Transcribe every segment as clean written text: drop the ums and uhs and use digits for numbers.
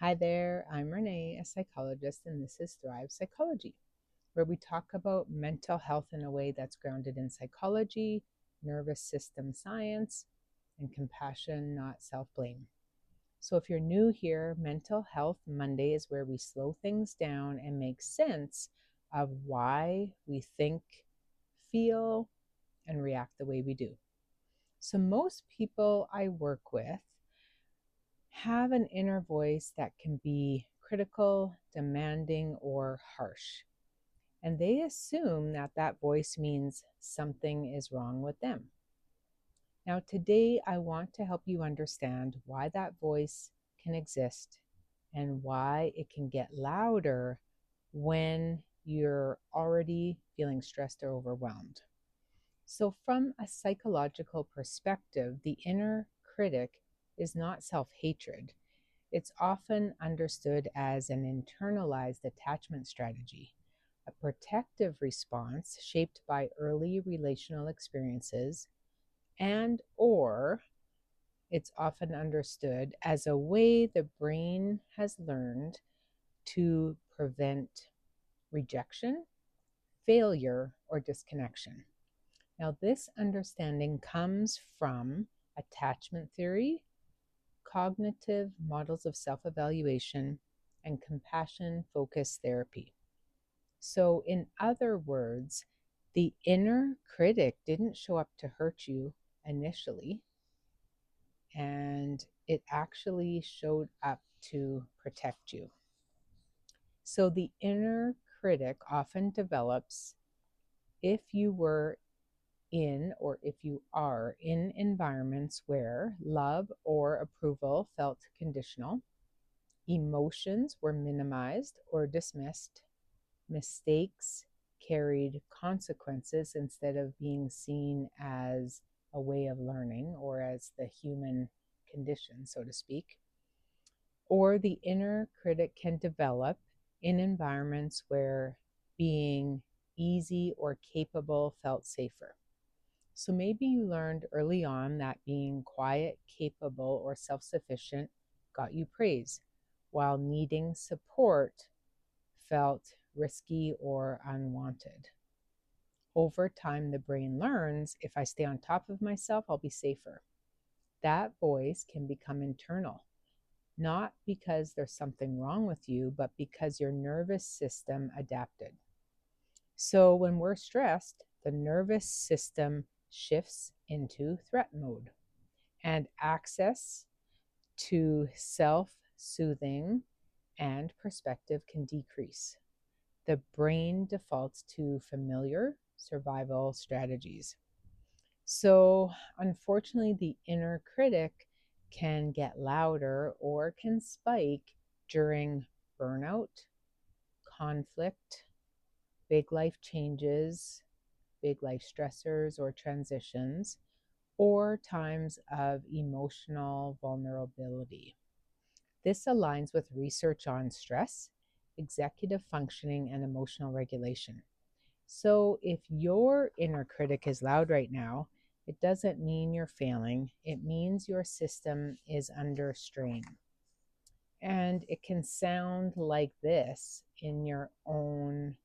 Hi there, I'm Renee, a psychologist, and this is Thrive Psychology, where we talk about mental health in a way that's grounded in psychology, nervous system science, and compassion, not self blame. So, if you're new here, Mental Health Monday is where we slow things down and make sense of why we think, feel, and react the way we do. So, most people I work with have an inner voice that can be critical, demanding, or harsh. And they assume that that voice means something is wrong with them. Now, today, I want to help you understand why that voice can exist and why it can get louder when you're already feeling stressed or overwhelmed. So, from a psychological perspective, the inner critic is not self hatred. It's often understood as an internalized attachment strategy, a protective response shaped by early relational experiences, and or it's often understood as a way the brain has learned to prevent rejection, failure, or disconnection. Now, this understanding comes from attachment theory, cognitive models of self evaluation, and compassion focused therapy. So, in other words, the inner critic didn't show up to hurt you initially, and it actually showed up to protect you. So, the inner critic often develops if you were in or if you are in environments where love or approval felt conditional, emotions were minimized or dismissed, mistakes carried consequences instead of being seen as a way of learning or as the human condition, so to speak. Or the inner critic can develop in environments where being easy or capable felt safer. So maybe you learned early on that being quiet, capable, or self sufficient got you praise, while needing support felt risky or unwanted. Over time, the brain learns if I stay on top of myself, I'll be safer. That voice can become internal, not because there's something wrong with you, but because your nervous system adapted. So when we're stressed, the nervous system shifts into threat mode, and access to self soothing and perspective can decrease. The brain defaults to familiar survival strategies. So, unfortunately, the inner critic can get louder or can spike during burnout, conflict, big life changes, big life stressors or transitions, or times of emotional vulnerability. This aligns with research on stress, executive functioning, and emotional regulation. So, if your inner critic is loud right now, it doesn't mean you're failing. It means your system is under strain. And it can sound like this in your own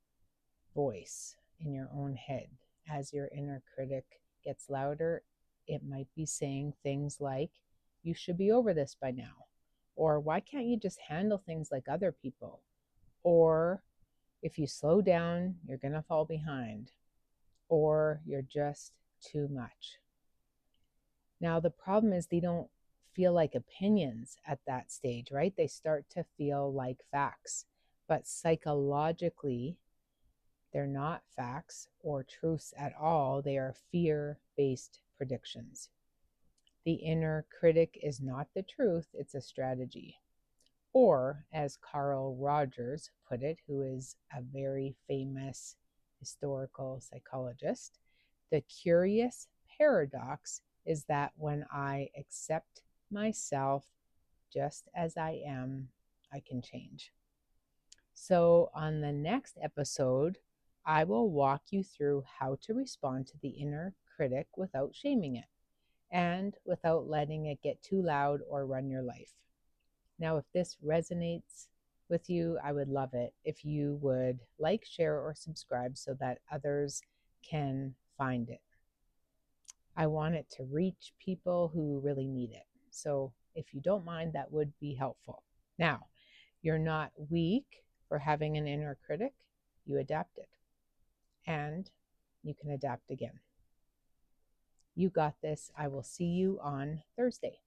voice, in your own head. As your inner critic gets louder, it might be saying things like, you should be over this by now. Or why can't you just handle things like other people? Or if you slow down, you're going to fall behind. Or you're just too much. Now, the problem is they don't feel like opinions at that stage, right? They start to feel like facts. But psychologically, they're not facts or truths at all. They are fear based predictions. The inner critic is not the truth, it's a strategy. Or, as Carl Rogers put it, who is a very famous historical psychologist, the curious paradox is that when I accept myself just as I am, I can change. So, on the next episode, I will walk you through how to respond to the inner critic without shaming it and without letting it get too loud or run your life. Now, if this resonates with you, I would love it if you would like, share, or subscribe so that others can find it. I want it to reach people who really need it. So if you don't mind, that would be helpful. Now, you're not weak for having an inner critic. You adapted, and you can adapt again. You got this. I will see you on Thursday.